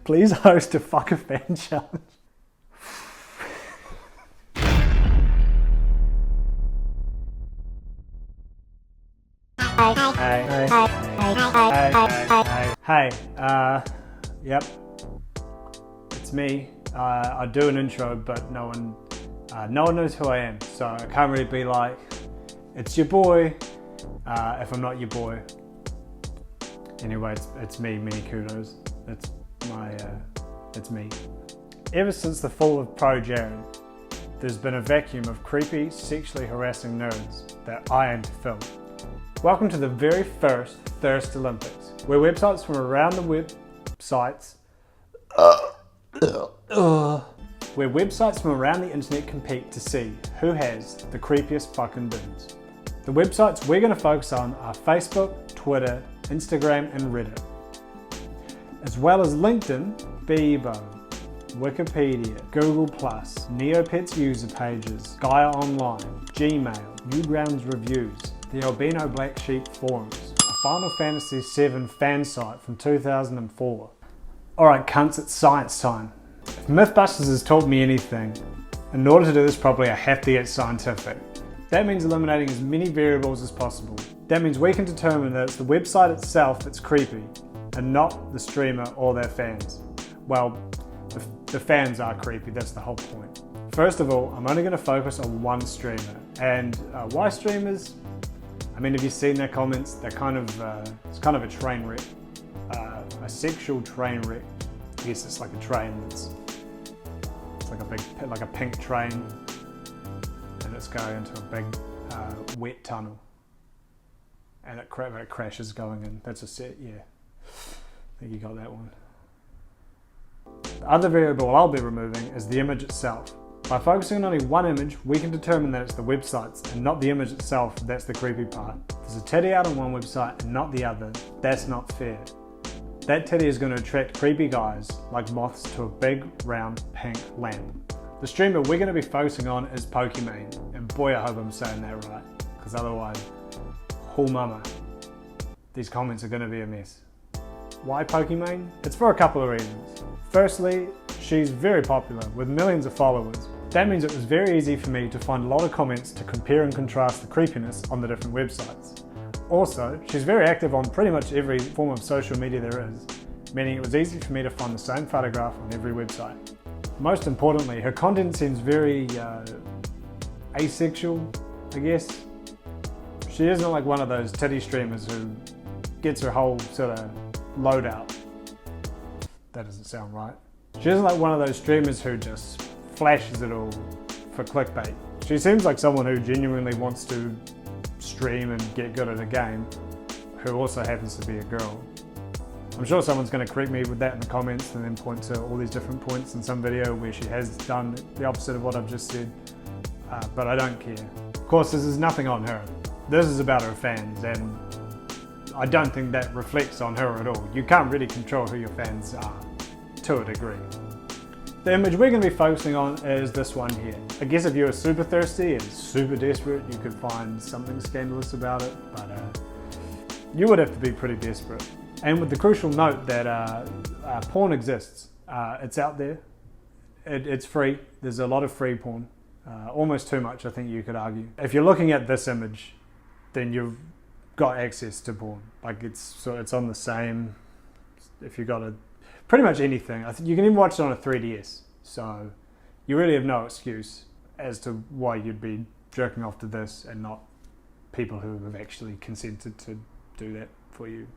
Please host a fuck a fan challenge. Hey, yep, it's me. I do an intro, but no one knows who I am, so I can't really be like, it's your boy, if I'm not your boy. Anyway, it's me, ManyKudos. It's me. Ever since the fall of Pro Jared, there's been a vacuum of creepy, sexually harassing nerds that I aim to fill. Welcome to the very first Thirst Olympics, where websites from around the internet compete to see who has the creepiest fucking dudes. The websites we're going to focus on are Facebook, Twitter, Instagram and Reddit, as well as LinkedIn, Bebo, Wikipedia, Google+, Neopets user pages, Gaia Online, Gmail, Newgrounds Reviews, the Albino Black Sheep forums, a Final Fantasy VII fan site from 2004. Alright cunts, it's science time. If Mythbusters has taught me anything, in order to do this properly I have to get scientific. That means eliminating as many variables as possible. That means we can determine that it's the website itself that's creepy, and not the streamer or their fans. Well, the fans are creepy, that's the whole point. First of all, I'm only going to focus on one streamer. And why streamers? I mean, have you seen their comments? They're kind of, it's kind of a train wreck. A sexual train wreck. I guess it's like a train that's, it's like a pink train. And it's going into a big wet tunnel. And it crashes going in. That's a set, yeah. I think you got that one. The other variable I'll be removing is the image itself. By focusing on only one image, we can determine that it's the websites and not the image itself that's the creepy part. If there's a titty out on one website and not the other, that's not fair. That titty is going to attract creepy guys like moths to a big, round, pink lamp. The streamer we're going to be focusing on is Pokimane, and boy I hope I'm saying that right, because otherwise, oh mama, these comments are going to be a mess. Why Pokimane? It's for a couple of reasons. Firstly, she's very popular with millions of followers. That means it was very easy for me to find a lot of comments to compare and contrast the creepiness on the different websites. Also, she's very active on pretty much every form of social media there is, meaning it was easy for me to find the same photograph on every website. Most importantly, her content seems very asexual, I guess. She isn't like one of those titty streamers who gets her whole sort of loadout. That doesn't sound right. She isn't like one of those streamers who just flashes it all for clickbait. She seems like someone who genuinely wants to stream and get good at a game, who also happens to be a girl. I'm sure someone's going to correct me with that in the comments and then point to all these different points in some video where she has done the opposite of what I've just said, but I don't care. Of course, this is nothing on her. This is about her fans, and I don't think that reflects on her at all. You can't really control who your fans are, to a degree. The image we're going to be focusing on is this one here. I guess if you were super thirsty and super desperate, you could find something scandalous about it, but you would have to be pretty desperate. And with the crucial note that porn exists. It's out there, it's free, there's a lot of free porn, almost too much I think you could argue. If you're looking at this image, then you've got access to porn. Like it's on the same, if you got pretty much anything. I think you can even watch it on a 3DS, so you really have no excuse as to why you'd be jerking off to this and not people who have actually consented to do that for you.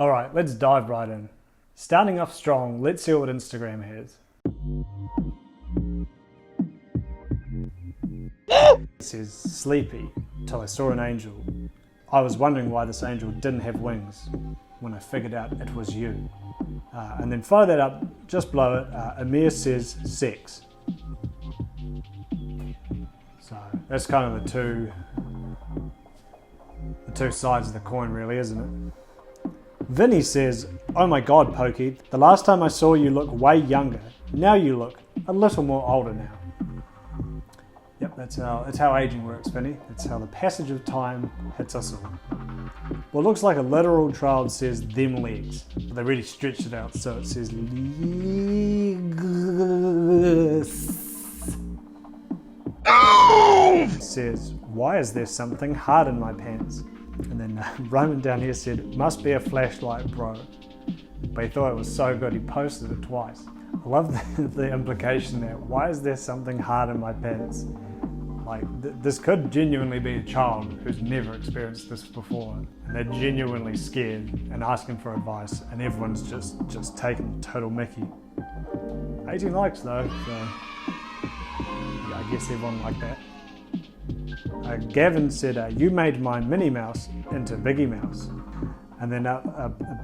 Alright, let's dive right in. Starting off strong, let's see what Instagram has. It says, sleepy, till I saw an angel. I was wondering why this angel didn't have wings when I figured out it was you. And then follow that up, just below it, Amir says, sex. So that's kind of the two sides of the coin really, isn't it? Vinny says, oh my god Pokey, the last time I saw you look way younger. Now you look a little more older now. Yep, that's how aging works, Vinny. That's how the passage of time hits us all. What looks like a literal child says them legs, but they really stretched it out so it says legs. It says, why is there something hard in my pants? And then Roman down here said, must be a flashlight, bro. But he thought it was so good he posted it twice. I love the implication there. Why is there something hard in my pants? Like, this could genuinely be a child who's never experienced this before, and they're genuinely scared and asking for advice, and everyone's just taking total mickey. 18 likes though, so yeah, I guess everyone liked that. Gavin said, you made my Minnie Mouse into Biggie Mouse. And then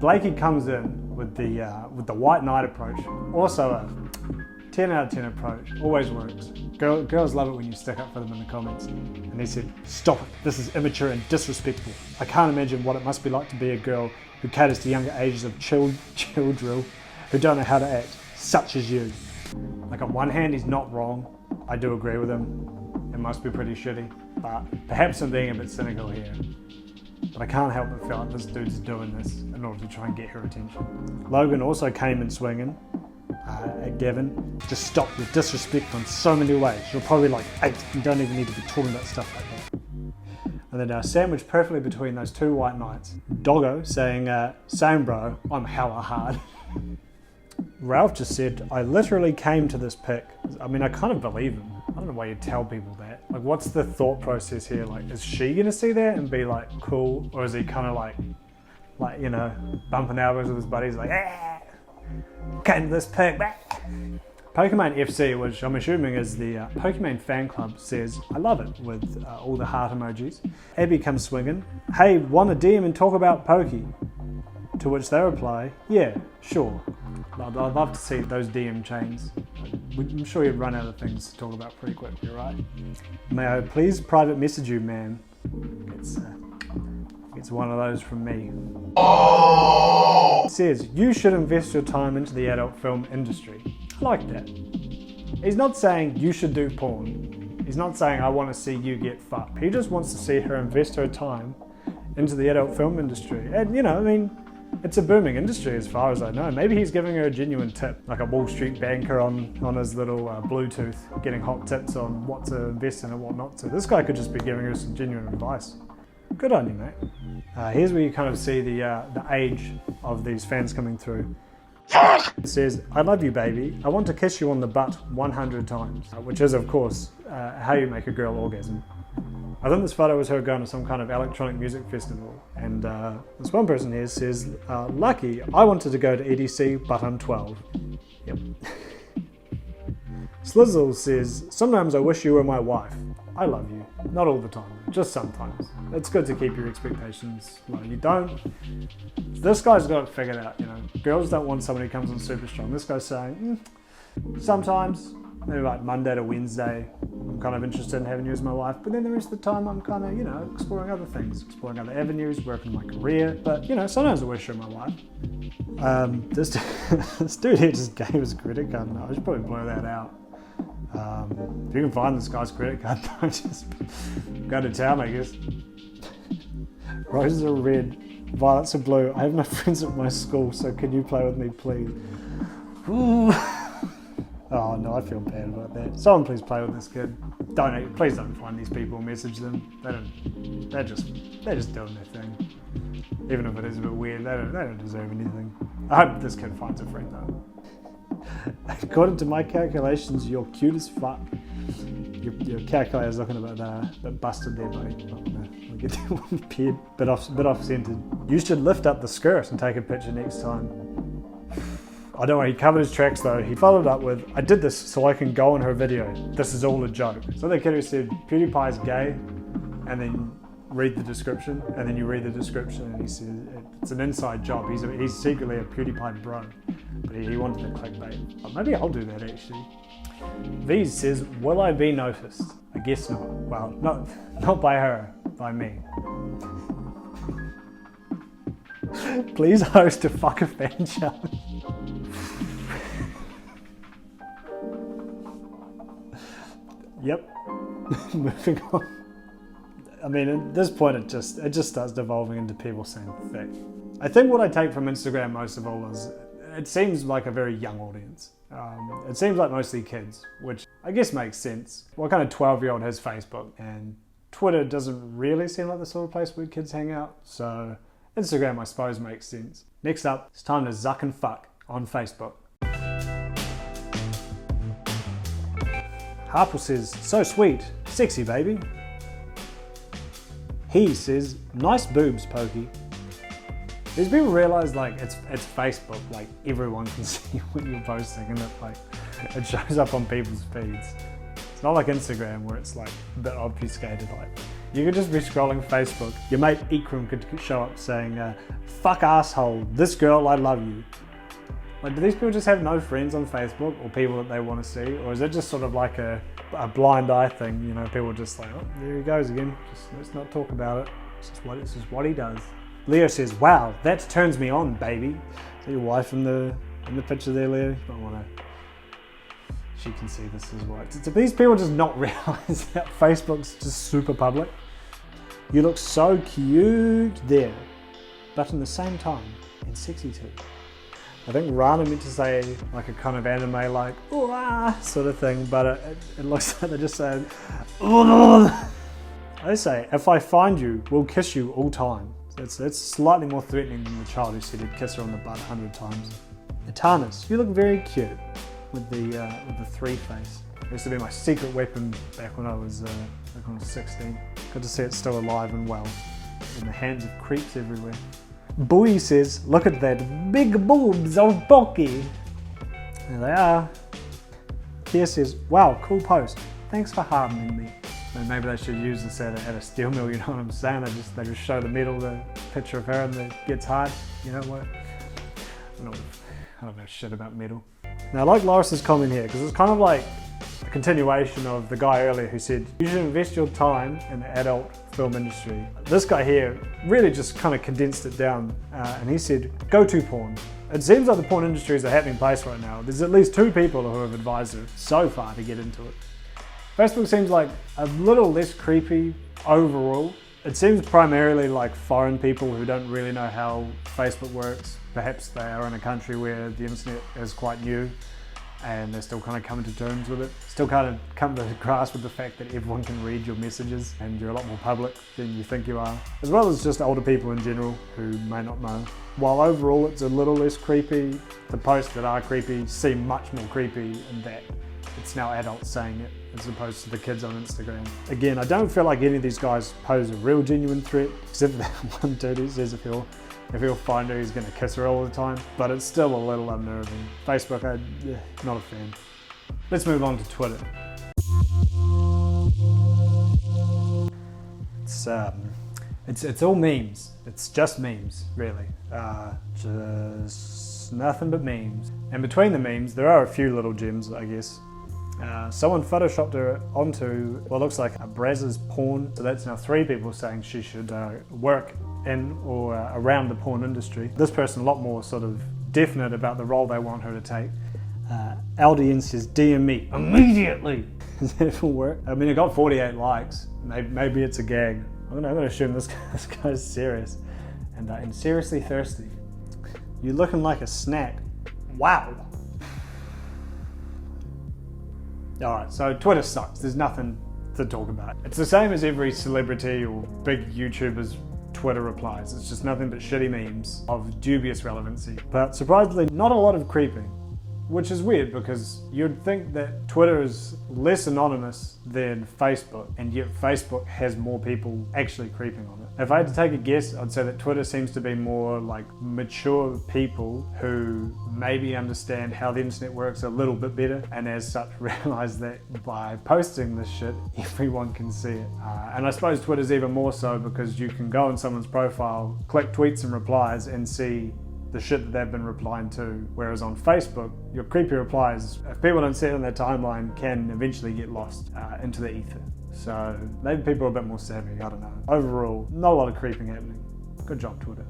Blakey comes in with the white knight approach. Also a 10 out of 10 approach, always works. Girls love it when you stick up for them in the comments. And he said, stop it, this is immature and disrespectful. I can't imagine what it must be like to be a girl who caters to younger ages of children who don't know how to act, such as you. Like on one hand, he's not wrong. I do agree with him. It must be pretty shitty, but perhaps I'm being a bit cynical here. But I can't help but feel like this dude's doing this in order to try and get her attention. Logan also came in swinging at Gavin. Just stop your disrespect on so many ways. You're probably like 8. You don't even need to be talking about stuff like that. And then sandwiched perfectly between those two white knights. Doggo saying, same bro, I'm hella hard. Ralph just said, I literally came to this pic. I mean, I kind of believe him. I don't know why you tell people that. Like, what's the thought process here? Like, is she gonna see that and be like, cool? Or is he kind of like, you know, bumping elbows with his buddies like, came to this pic. Pokemon FC, which I'm assuming is the Pokemon fan club, says, I love it, with all the heart emojis. Abby comes swinging. Hey, wanna DM and talk about Pokey? To which they reply, yeah, sure. I'd love to see those DM chains. I'm sure you'd run out of things to talk about pretty quickly, right? May I please private message you, ma'am? It's one of those from me. It says, you should invest your time into the adult film industry. I like that. He's not saying you should do porn. He's not saying I want to see you get fucked. He just wants to see her invest her time into the adult film industry. And you know, I mean, it's a booming industry as far as I know. Maybe he's giving her a genuine tip, like a Wall Street banker on his little Bluetooth, getting hot tips on what to invest in and what not to. This guy could just be giving her some genuine advice. Good on you, mate. Here's where you kind of see the age of these fans coming through. It says, I love you, baby. I want to kiss you on the butt 100 times, which is, of course, how you make a girl orgasm. I think this photo was her going to some kind of electronic music festival, and this one person here says, lucky, I wanted to go to EDC, but I'm 12. Yep. Slizzle says, sometimes I wish you were my wife. I love you. Not all the time, just sometimes. It's good to keep your expectations low. You don't. This guy's got it figured out, you know. Girls don't want somebody who comes on super strong. This guy's saying, sometimes, maybe like Monday to Wednesday, I'm kind of interested in having you as my wife, but then the rest of the time I'm kind of, you know, exploring other things, exploring other avenues, working my career, but, you know, sometimes I wish you're my wife. This dude here just gave his credit card. No, I should probably blur that out. If you can find this guy's credit card, don't just go to town, I guess. Roses are red, violets are blue. I have no friends at my school, so can you play with me, please? Ooh. Oh no, I feel bad about that. Someone please play with this kid. Please don't find these people and message them. They're just doing their thing. Even if it is a bit weird, they don't deserve anything. I hope this kid finds a friend though. According to my calculations, you're cute as fuck. Your calculator's looking a bit busted there, buddy. We'll get that one paired, bit off-centered. You should lift up the skirt and take a picture next time. I don't know, he covered his tracks though. He followed up with, I did this so I can go on her video. This is all a joke. So the kid who said, PewDiePie's gay, and then read the description, and then you read the description and he says, it's an inside job. He's secretly a PewDiePie bro, but he wanted the clickbait. Oh, maybe I'll do that actually. V's says, will I be noticed? I guess not. Well, not by her, by me. Please host a fuck a fan challenge. Yep. Moving on. I mean, at this point, it just starts devolving into people saying thick. I think what I take from Instagram most of all is it seems like a very young audience. It seems like mostly kids, which I guess makes sense. What kind of 12-year-old has Facebook? And Twitter doesn't really seem like the sort of place where kids hang out, so Instagram, I suppose, makes sense. Next up, it's time to zuck and fuck on Facebook. Harple says, so sweet, sexy baby. He says, nice boobs, Pokey. These people realize like it's Facebook, like everyone can see what you're posting and it shows up on people's feeds. It's not like Instagram where it's like a bit obfuscated. Like you could just be scrolling Facebook. Your mate Ikram could show up saying, fuck asshole, this girl, I love you. Like, do these people just have no friends on Facebook or people that they want to see? Or is it just sort of like a blind eye thing? You know, people just like, oh, there he goes again. Just let's not talk about it. It's just what he does. Leo says, wow, that turns me on, baby. Is that your wife in the picture there, Leo? You might want to... She can see this as well. Do these people just not realize that Facebook's just super public? You look so cute there, but in the same time, and sexy too. I think Rana meant to say like a kind of anime like, ooh, ah, sort of thing, but it looks like they're just saying, I say, if I find you, we'll kiss you all time. It's slightly more threatening than the child who said he'd kiss her on the butt 100 times. Itanis, you look very cute with the 3 face. It used to be my secret weapon back when I was 16. Good to see it's still alive and well, in the hands of creeps everywhere. Bowie says, look at that big boobs of Pocky. There they are. Kia says, wow, cool post. Thanks for hardening me. And maybe they should use this at a steel mill, you know what I'm saying? They just show the metal, the picture of her and it gets hard. You know what? I don't know shit about metal. Now I like Loris's comment here because it's kind of like a continuation of the guy earlier who said, you should invest your time in the adult film industry. This guy here really just kind of condensed it down and he said, go to porn. It seems like the porn industry is a happening place right now. There's at least 2 people who have advised her so far to get into it. Facebook seems like a little less creepy overall. It seems primarily like foreign people who don't really know how Facebook works. Perhaps they are in a country where the internet is quite new and they're still kind of coming to terms with it. Still kind of come to grasp with the fact that everyone can read your messages and you're a lot more public than you think you are. As well as just older people in general who may not know. While overall it's a little less creepy, the posts that are creepy seem much more creepy in that it's now adults saying it as opposed to the kids on Instagram. Again, I don't feel like any of these guys pose a real genuine threat, except for that one dude who says if he'll find her, he's going to kiss her all the time. But it's still a little unnerving. Facebook, not a fan. Let's move on to Twitter. It's all memes. It's just memes, really. Just nothing but memes. And between the memes, there are a few little gems, I guess. Someone photoshopped her onto what looks like a Brazzers porn. So that's now 3 people saying she should work in or around the porn industry. This person a lot more sort of definite about the role they want her to take. LDN says, DM me immediately. Does that even work? I mean, it got 48 likes. Maybe it's a gag. I'm gonna assume this guy's serious and seriously thirsty. You're looking like a snack. Wow. Alright, so Twitter sucks. There's nothing to talk about. It's the same as every celebrity or big YouTuber's Twitter replies. It's just nothing but shitty memes of dubious relevancy. But surprisingly, not a lot of creeping. Which is weird because you'd think that Twitter is less anonymous than Facebook, and yet Facebook has more people actually creeping on it. If I had to take a guess, I'd say that Twitter seems to be more like mature people who maybe understand how the internet works a little bit better, and as such realize that by posting this shit, everyone can see it. And I suppose Twitter's even more so because you can go on someone's profile, click tweets and replies, and see the shit that they've been replying to, whereas on Facebook, your creepy replies, if people don't see it on their timeline, can eventually get lost into the ether. So maybe people are a bit more savvy, I don't know. Overall, not a lot of creeping happening. Good job, Twitter.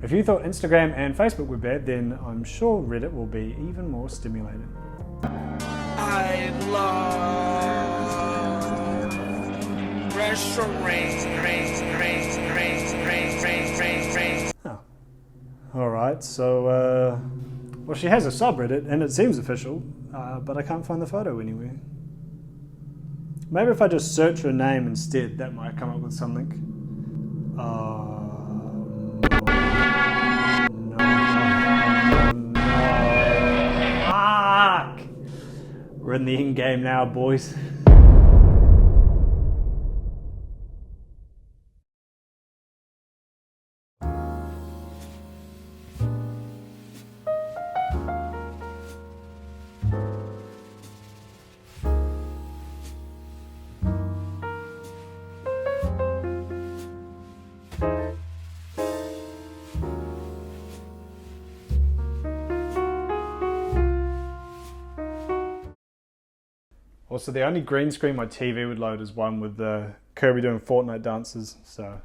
If you thought Instagram and Facebook were bad, then I'm sure Reddit will be even more stimulating. I love Reddit. Oh. Alright, so, well, she has a subreddit, and it seems official, but I can't find the photo anywhere. Maybe if I just search her name instead, that might come up with something. No. Fuck! We're in the end game now, boys. Also, the only green screen my TV would load is one with Kirby doing Fortnite dances, so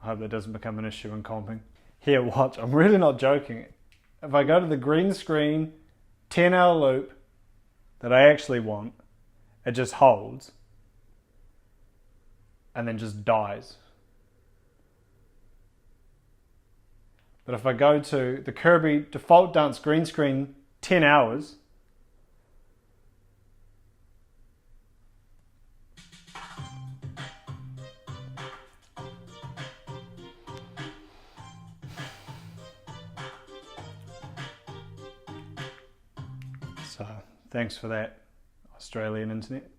I hope that doesn't become an issue in comping. Here, watch, I'm really not joking. If I go to the green screen, 10-hour loop that I actually want, it just holds and then just dies. But if I go to the Kirby default dance green screen, 10 hours, so thanks for that, Australian internet.